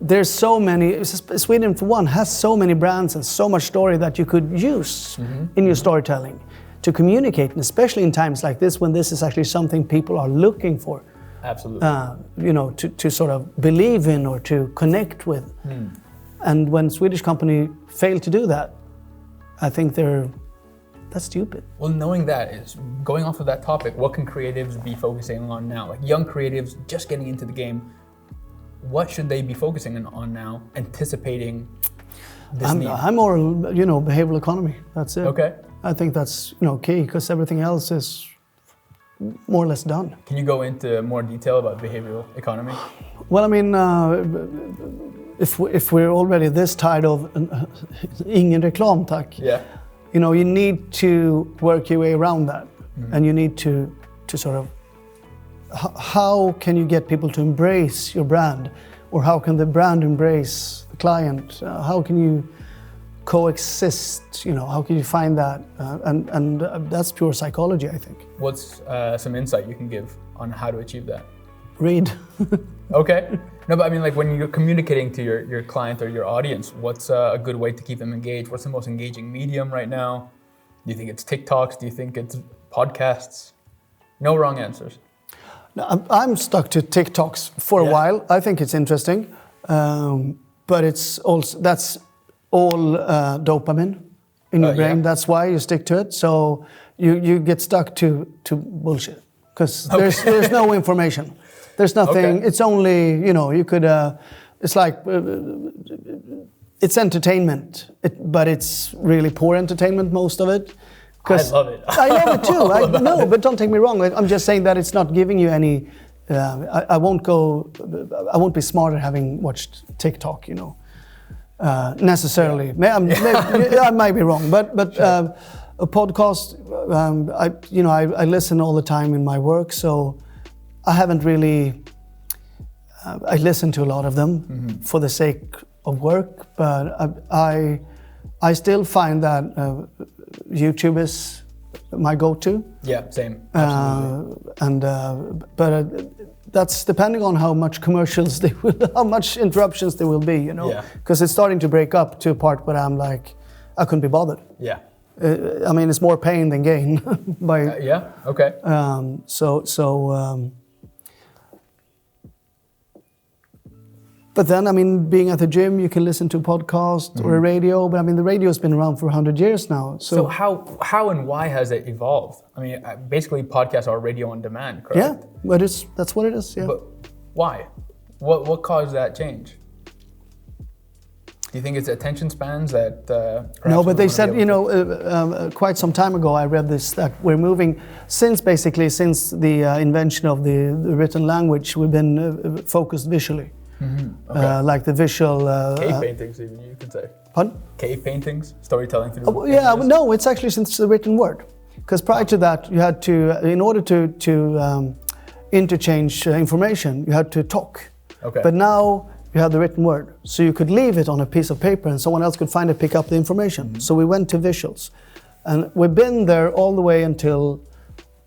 there's so many... Sweden, for one, has so many brands and so much story that you could use in your storytelling to communicate, and especially in times like this, when this is actually something people are looking for. Absolutely. You know, to sort of believe in or to connect with. And when Swedish company fail to do that, I think that's stupid. Well, knowing that, is going off of that topic, what can creatives be focusing on now? Like young creatives just getting into the game, what should they be focusing on now, anticipating this need? I'm more, you know, behavioral economy. That's it. Okay. I think that's, you know, key, because everything else is more or less done. Can you go into more detail about behavioral economy? Well, I mean, if we're already this tired of Ingen Reklam Tack, Yeah. you know, you need to work your way around that, and you need to sort of, how can you get people to embrace your brand, or how can the brand embrace the client? How can you coexist? You know, how can you find that? And that's pure psychology, I think. What's some insight you can give on how to achieve that? Read. Okay. No, but I mean, like when you're communicating to your client or your audience, what's a good way to keep them engaged? What's the most engaging medium right now? Do you think it's TikToks? Do you think it's podcasts? No wrong answers. No, I'm stuck to TikToks for a while. I think it's interesting, but it's also, that's all dopamine in your brain. That's why you stick to it. So you get stuck to bullshit, because there's no information. There's nothing. Okay. It's only, you know, you could. It's like it's entertainment, but it's really poor entertainment, most of it. I love it. I love it too. No, but don't take me wrong. I'm just saying that it's not giving you any. I won't be smarter having watched TikTok, you know, necessarily. Yeah. I might be wrong, but sure. A podcast. I listen all the time in my work, so I haven't really. I listen to a lot of them for the sake of work, but I still find that YouTube is my go-to. Yeah, same. Absolutely. But that's depending on how much commercials how much interruptions there will be, you know. Because it's starting to break up to a part where I'm like, I couldn't be bothered. Yeah. I mean, it's more pain than gain. Yeah. Okay. But then, I mean, being at the gym, you can listen to a podcast or a radio. But I mean, the radio's been around for 100 years now. So how and why has it evolved? I mean, basically, podcasts are radio on demand, correct? Yeah, but that's what it is. Yeah. But why? What caused that change? Do you think it's attention spans that? No, but they said, you know, quite some time ago, I read this, that we're moving since the invention of the written language, we've been focused visually. Okay. Like the visual... cave paintings, even, you could say. Pardon? Cave paintings, storytelling through... yeah, no, it's actually since the written word. Because prior to that, you had to, in order to interchange information, you had to talk. Okay. But now you have the written word. So you could leave it on a piece of paper and someone else could find it, pick up the information. So we went to visuals. And we've been there all the way until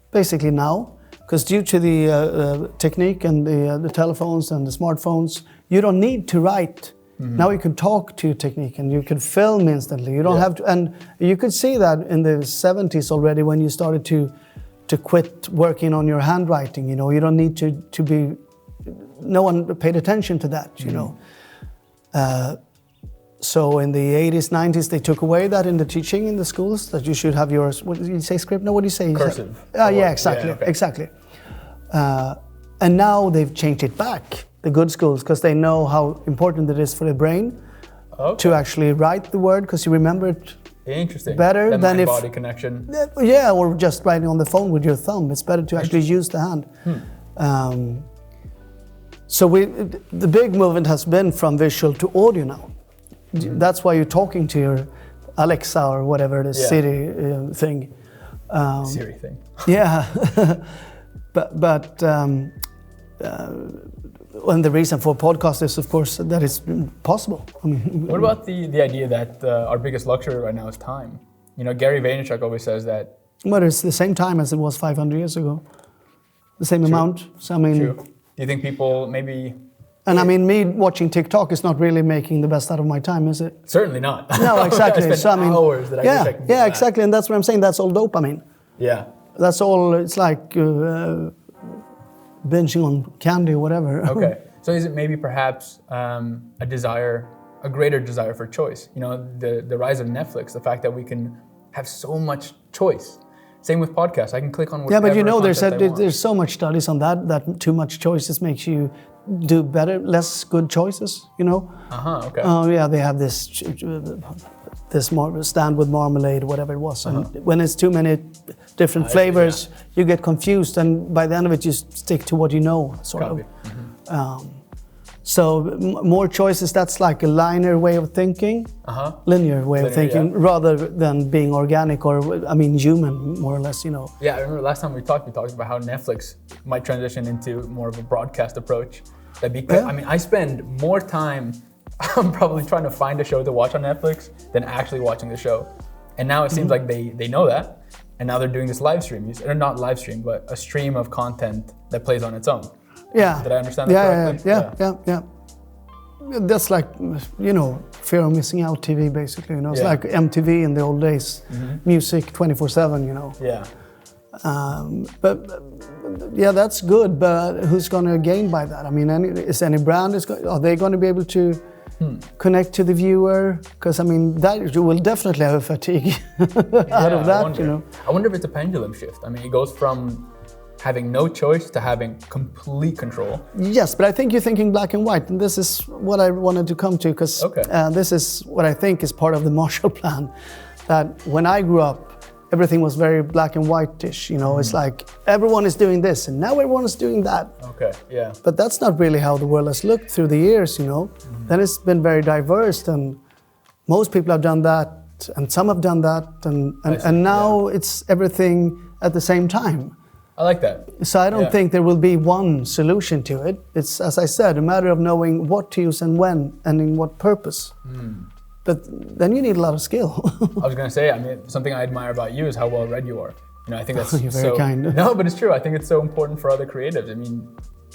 basically now. Because due to the technique and the telephones and the smartphones, you don't need to write. Now you can talk to technique and you can film instantly. You don't have to, and you could see that in the 70s already when you started to quit working on your handwriting. You know, you don't need to be. No one paid attention to that. You know, So in the 80s, 90s, they took away that in the teaching in the schools, that you should have yours, what did you say, script? No, what do you say? Cursive. Yeah, exactly, Yeah, okay. exactly. And now they've changed it back, the good schools, because they know how important it is for the brain to actually write the word, because you remember it Interesting. better That than if... mind-body connection. Yeah, or just writing on the phone with your thumb. It's better to actually use the hand. So the big movement has been from visual to audio now. That's why you're talking to your Alexa or whatever the Siri thing. Siri thing. Yeah, but and the reason for podcast is, of course, that it's possible. I mean, what about the idea that our biggest luxury right now is time? You know, Gary Vaynerchuk always says that. But it's the same time as it was 500 years ago. The same amount. So I mean. True. Do you think people maybe? And I mean, me watching TikTok is not really making the best out of my time, is it? Certainly not. No, exactly. I spend hours that I wish I could do that. Exactly, and that's what I'm saying. That's all dopamine. Yeah. That's all. It's like binging on candy or whatever. Okay. So is it maybe perhaps a greater desire for choice? You know, the rise of Netflix, the fact that we can have so much choice. Same with podcasts. I can click on whatever. Yeah, but you know, there's so much studies on that too much choices makes you do less good choices. You know. Okay. Oh yeah, they have this stand with marmalade, whatever it was, and when it's too many different flavors, you get confused, and by the end of it, you stick to what you know, sort of. So more choices, that's like a linear way of thinking, linear way of thinking, rather than being organic or, I mean, human, more or less, you know. Yeah, I remember last time we talked about how Netflix might transition into more of a broadcast approach. I mean, I spend more time probably trying to find a show to watch on Netflix than actually watching the show. And now it seems like they know that, and now they're doing this live stream, or not live stream, but a stream of content that plays on its own. Yeah. Did I understand that correctly? Yeah. That's like, you know, fear of missing out TV, basically. You know, it's like MTV in the old days, music 24/7. You know. Yeah. But yeah, that's good. But who's going to gain by that? I mean, is any brand are they going to be able to connect to the viewer? Because I mean, that you will definitely have a fatigue out of that. You know. I wonder if it's a pendulum shift. I mean, it goes from having no choice to having complete control. Yes, but I think you're thinking black and white, and this is what I wanted to come to, because this is what I think is part of the Marshall Plan. That when I grew up, everything was very black and white-ish. You know, it's like everyone is doing this, and now everyone is doing that. Okay, yeah. But that's not really how the world has looked through the years. You know, then it's been very diverse, and most people have done that, and some have done that, and now it's everything at the same time. I like that. So I don't think there will be one solution to it. It's, as I said, a matter of knowing what to use and when and in what purpose. But then you need a lot of skill. I was going to say, I mean, something I admire about you is how well read you are. You know, I think that's You're very kind. No, but it's true. I think it's so important for other creatives. I mean,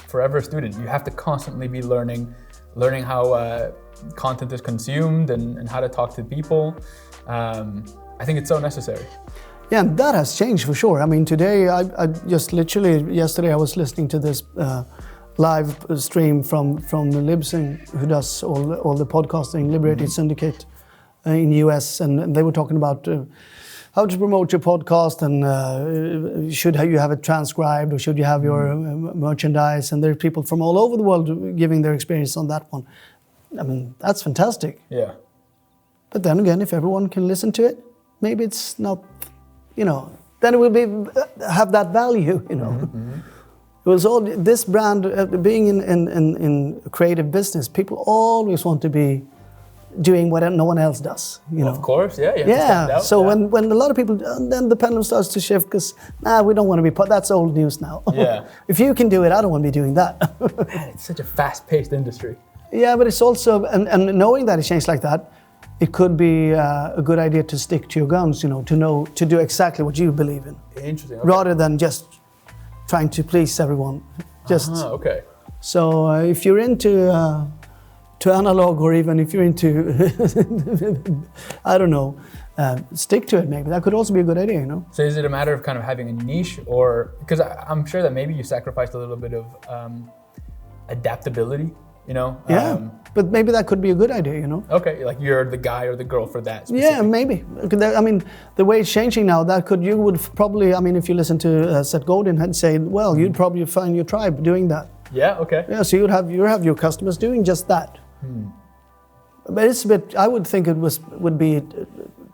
forever a student, you have to constantly be learning how content is consumed and how to talk to people. I think it's so necessary. Yeah, and that has changed for sure. I mean, today, I just literally, yesterday I was listening to this live stream from Libsyn, who does all the podcasting, Liberated Syndicate in US, and they were talking about how to promote your podcast, and should you have it transcribed, or should you have your merchandise, and there are people from all over the world giving their experience on that one. I mean, that's fantastic. Yeah. But then again, if everyone can listen to it, maybe it's not, you know, then it will have that value, you know. It was all this brand, being in creative business, people always want to be doing what no one else does, you know. Of course, yeah. You have to stand out, so when a lot of people, then the pendulum starts to shift, because we don't want to be that's old news now. Yeah. If you can do it, I don't want to be doing that. Man, it's such a fast-paced industry. Yeah, but it's also, and knowing that it changed like that, it could be a good idea to stick to your guns, you know, to do exactly what you believe in. Interesting. Okay. Rather than just trying to please everyone. Just okay. So if you're into to analog, or even if you're into, I don't know, stick to it maybe. That could also be a good idea, you know. So is it a matter of kind of having a niche, or, because I'm sure that maybe you sacrificed a little bit of adaptability you know? Yeah, but maybe that could be a good idea, you know? Okay, like you're the guy or the girl for that. Yeah, maybe. I mean, the way it's changing now, you would probably, I mean, if you listen to Seth Godin and say, well, you'd probably find your tribe doing that. Yeah, okay. Yeah, so you have your customers doing just that. But it's a bit, I would think would be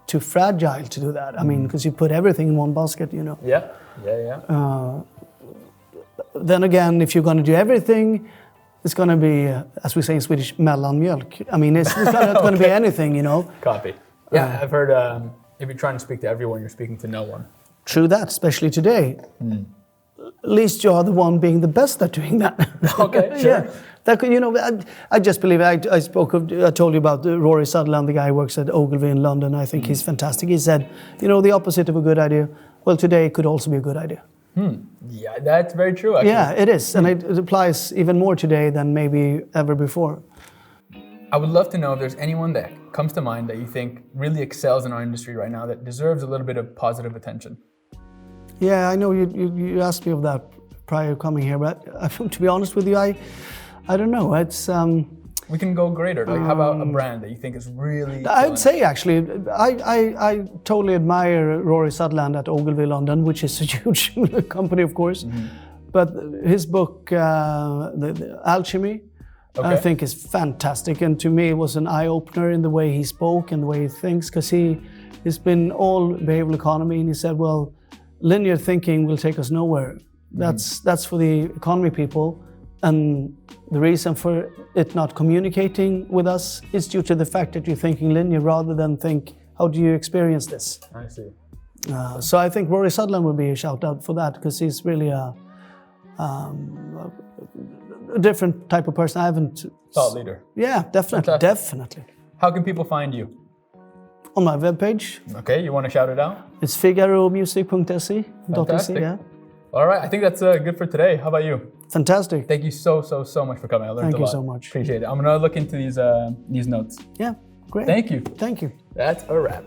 too fragile to do that. I mean, because you put everything in one basket, you know. Yeah. Then again, if you're going to do everything, it's going to be, as we say in Swedish, mellanmjölk. I mean, it's not going to be anything, you know. Copy. Yeah, I've heard if you're trying to speak to everyone, you're speaking to no one. True that, especially today. At least you are the one being the best at doing that. Okay, sure. Yeah. That could, you know, I just believe I told you about Rory Sutherland, the guy who works at Ogilvy in London. I think he's fantastic. He said, you know, the opposite of a good idea, well, today it could also be a good idea. Yeah, that's very true, actually. Yeah, it is. And it applies even more today than maybe ever before. I would love to know if there's anyone that comes to mind that you think really excels in our industry right now that deserves a little bit of positive attention. Yeah, I know you asked me of that prior coming here, but to be honest with you, I don't know. It's we can go greater. Like, how about a brand that you think is really? I would say actually, I totally admire Rory Sutherland at Ogilvy London, which is a huge company, of course. But his book, the Alchemy, I think is fantastic, and to me it was an eye opener in the way he spoke and the way he thinks, because he's been all behavioral economy, and he said, well, linear thinking will take us nowhere. That's for the economy people, and the reason for it not communicating with us is due to the fact that you're thinking linear rather than think, how do you experience this? I see. So I think Rory Sutherland would be a shout out for that, because he's really a different type of person. I haven't... Thought leader. Yeah, definitely, definitely. How can people find you? On my webpage. Okay, you want to shout it out? It's figaromusic.se. Fantastic. Yeah. All right, I think that's good for today. How about you? Fantastic. Thank you so much for coming. I learned a lot. Thank you so much. Appreciate it. I'm gonna look into these notes. Yeah, great. Thank you. Thank you. That's a wrap.